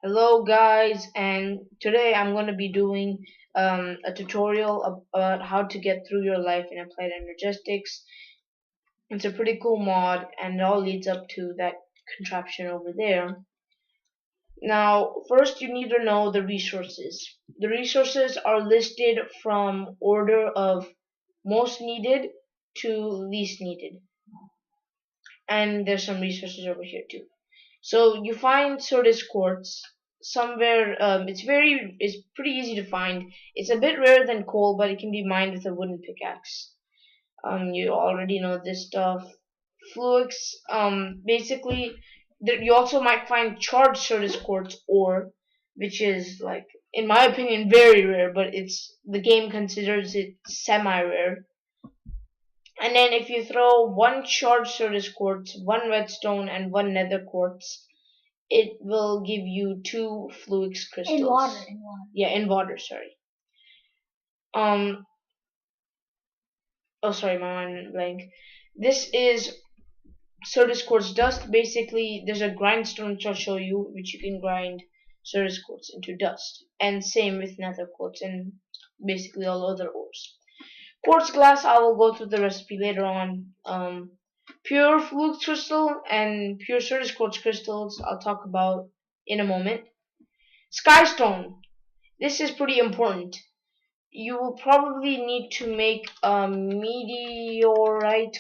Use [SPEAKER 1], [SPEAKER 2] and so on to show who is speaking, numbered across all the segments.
[SPEAKER 1] Hello guys, and today I'm going to be doing a tutorial about how to get through your life in applied energistics. It's a pretty cool mod and it all leads up to that contraption over there. Now first you need to know the resources. The resources are listed from order of most needed to least needed, and there's some resources over here too. So you find Sodus quartz somewhere. It's pretty easy to find. It's a bit rarer than coal, but it can be mined with a wooden pickaxe. You already know this stuff. Fluix. Basically, you also might find charged Sodus quartz ore, which is like, in my opinion, very rare. But the game considers it semi-rare. And then if you throw one charged Sodus quartz, one redstone, and one nether quartz, it will give you two fluix crystals.
[SPEAKER 2] In water.
[SPEAKER 1] Yeah, in water, sorry. Um, oh, sorry, my mind went blank. This is Sodus quartz dust. Basically, there's a grindstone which I'll show you, which you can grind Sodus quartz into dust. And same with nether quartz and basically all other ores. Quartz glass, I will go through the recipe later on. Pure flux crystal and pure Sodus quartz crystals I'll talk about in a moment. Skystone. This is pretty important. You will probably need to make a meteorite.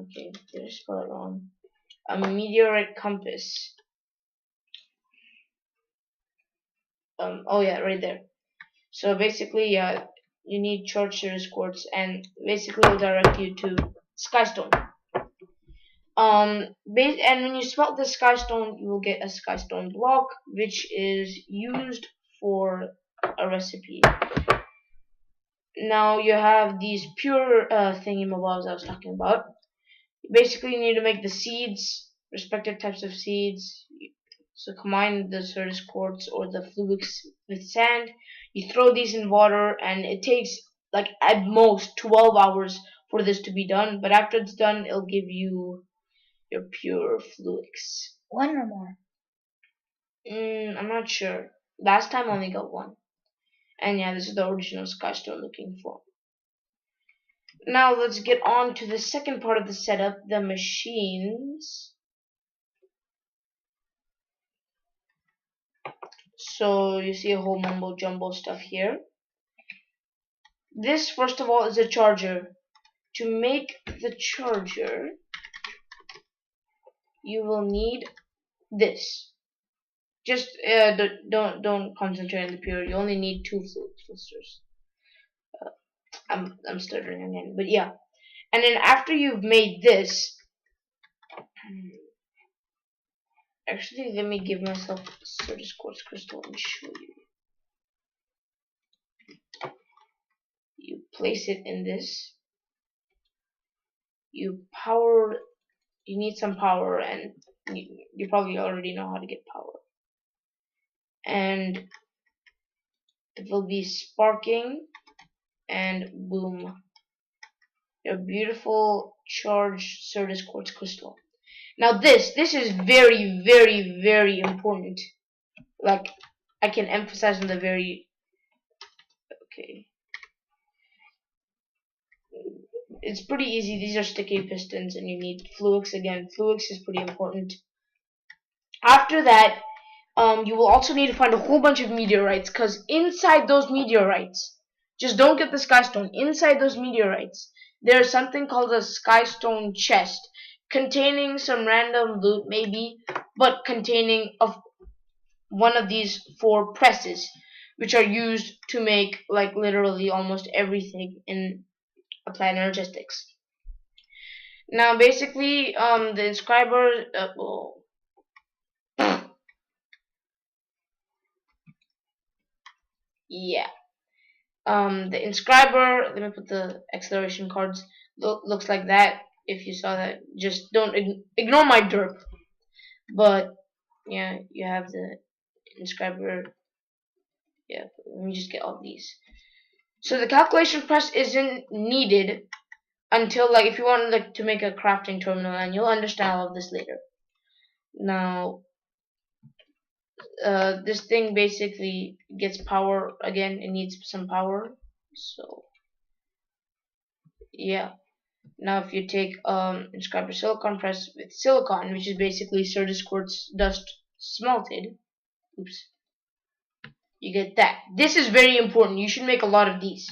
[SPEAKER 1] Okay, did I spell it wrong? A meteorite compass. Oh yeah, right there. So basically, you need charged Sirius quartz, and basically it'll direct you to Skystone. And when you smelt the Skystone, you will get a Skystone block, which is used for a recipe. Now you have these pure thingamabobs I was talking about. Basically, you need to make the seeds, respective types of seeds. So combine the Sirius quartz or the fluix with sand. You throw these in water, and it takes like at most 12 hours for this to be done. But after it's done, it'll give you your pure fluix.
[SPEAKER 2] One or more.
[SPEAKER 1] I'm not sure. Last time I only got one. And yeah, this is the original Skystone looking for. Now let's get on to the second part of the setup, the machines. So you see a whole mumbo jumbo stuff here. This, first of all, is a charger. To make the charger, you will need this. Just don't concentrate on the pure. You only need two fluid filters. I'm stuttering again, but yeah. And then after you've made this, actually let me give myself a Sirius quartz crystal and show you. You place it in this. You need some power, and you probably already know how to get power. And it will be sparking, and boom, your beautiful charged Sirius quartz crystal. Now this is very, very, very important. Like, I can emphasize on the very, okay. It's pretty easy. These are sticky pistons, and you need fluix again. Fluix is pretty important. After that, you will also need to find a whole bunch of meteorites, because inside those meteorites, just don't get the skystone. Inside those meteorites, there's something called a skystone chest, containing some random loot, maybe, but containing one of these 4 presses, which are used to make like literally almost everything in applied energistics. Now, basically, the inscriber, yeah. The inscriber, let me put the acceleration cards, looks like that. If you saw that, just don't ignore my derp. But yeah, you have the inscriber. Yeah, let me just get all these. So the calculation press isn't needed until, like, if you want like to make a crafting terminal, and you'll understand all of this later. Now, this thing basically gets power again. It needs some power. So yeah. Now if you take inscriber silicon press with silicon, which is basically Sardis quartz dust smelted, oops, you get that. This is very important. You should make a lot of these.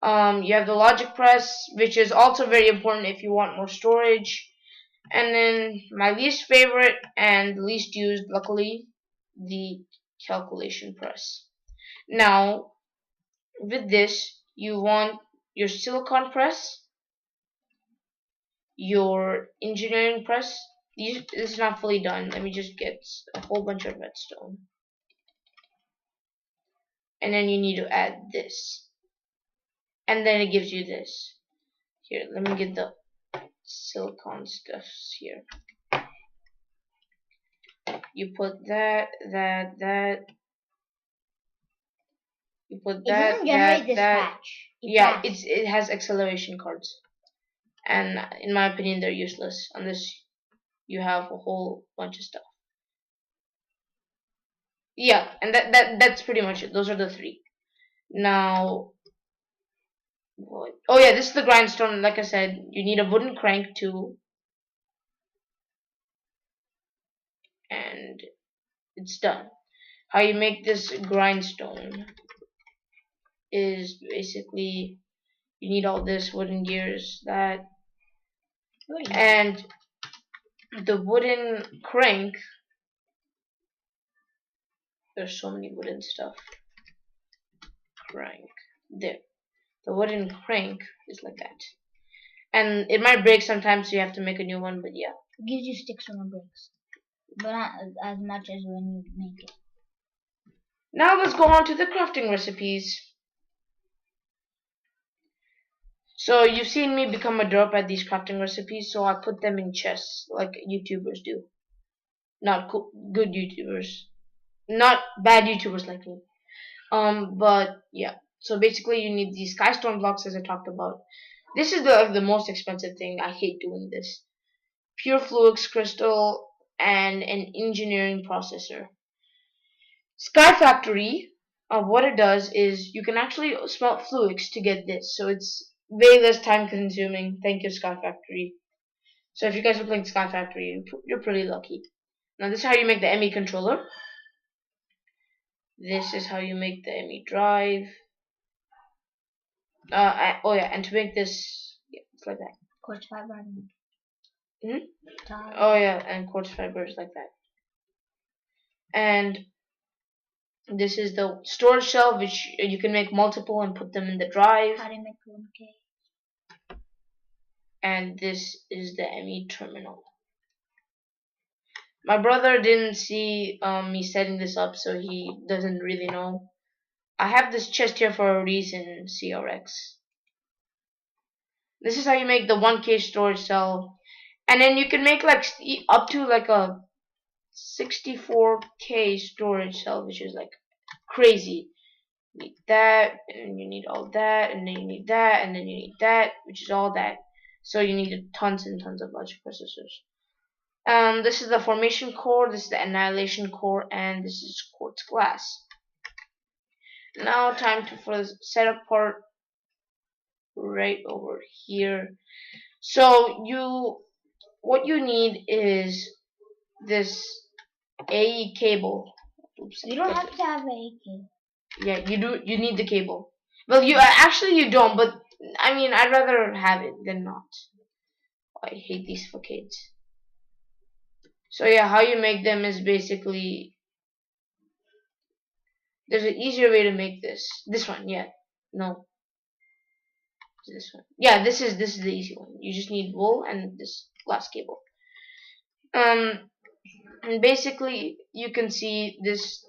[SPEAKER 1] You have the logic press, which is also very important if you want more storage. And then my least favorite and least used, luckily, the calculation press. Now, with this, you want your silicon press, your engineering press. This is not fully done. Let me just get a whole bunch of redstone. And then you need to add this. And then it gives you this. Here, let me get the silicon stuffs here. You put that. You put that.
[SPEAKER 2] It doesn't generate this patch.
[SPEAKER 1] Yeah, it has acceleration cards, and in my opinion, they're useless unless you have a whole bunch of stuff. Yeah, and that's pretty much it. Those are the three. Now, what? Oh yeah, this is the grindstone. Like I said, you need a wooden crank too, and it's done. How you make this grindstone is basically you need all this wooden gears, that, and the wooden crank. There's so many wooden stuff. Crank. There. The wooden crank is like that. And it might break sometimes, so you have to make a new one, but yeah.
[SPEAKER 2] It gives you sticks when it breaks. But not as much as when you make it.
[SPEAKER 1] Now let's go on to the crafting recipes. So you've seen me become a derp at these crafting recipes, so I put them in chests like YouTubers do. Not good YouTubers. Not bad YouTubers like me. But yeah. So basically you need these skystone blocks as I talked about. This is the most expensive thing. I hate doing this. Pure fluix crystal and an engineering processor. Sky Factory, what it does is you can actually smelt fluix to get this, so it's way less time consuming. Thank you, Sky Factory. So if you guys are playing Sky Factory, you're pretty lucky. Now this is how you make the ME controller. This is how you make the ME drive. Oh yeah, and to make this, yeah, it's like that.
[SPEAKER 2] Quartz fiber.
[SPEAKER 1] Oh yeah, and quartz fibers like that. And this is the storage shelf, which you can make multiple and put them in the drive.
[SPEAKER 2] How do you make 1K?
[SPEAKER 1] And this is the ME terminal. My brother didn't see me setting this up, so he doesn't really know. I have this chest here for a reason, CRX. This is how you make the 1K storage cell. And then you can make like up to like a 64K storage cell, which is like crazy. You need that, and you need all that, and then you need that, and then you need that, which is all that. So you need tons and tons of logic processors. This is the formation core, this is the annihilation core, and this is quartz glass. Now time for the setup part right over here. So what you need is this AE cable.
[SPEAKER 2] Oops, you don't have to have AE cable.
[SPEAKER 1] Yeah, you do. You need the cable. Well, you don't, but I mean, I'd rather have it than not. I hate these facades. So yeah, how you make them is basically there's an easier way to make this. This one, yeah. No. This one. Yeah, this is the easy one. You just need wool and this glass cable. And basically you can see this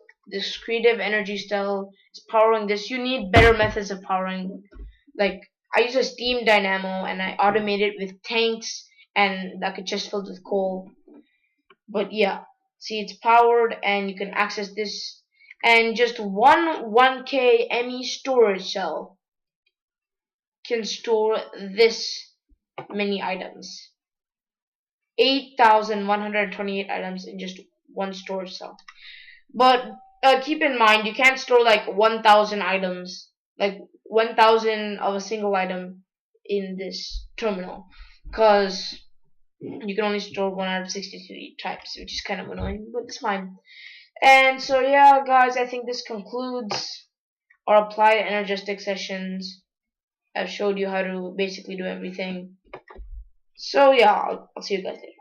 [SPEAKER 1] creative energy cell is powering this. You need better methods of powering. Like I use a steam dynamo and I automate it with tanks and like a chest filled with coal. But yeah, see it's powered and you can access this, and just one 1K ME storage cell can store this many items. 8,128 items in just one storage cell. But keep in mind, you can't store like 1,000 items, like 1,000 of a single item in this terminal, because you can only store 163 types, which is kind of annoying, but it's fine. And so, yeah, guys, I think this concludes our applied energistic sessions. I've showed you how to basically do everything. So, yeah, I'll see you guys later.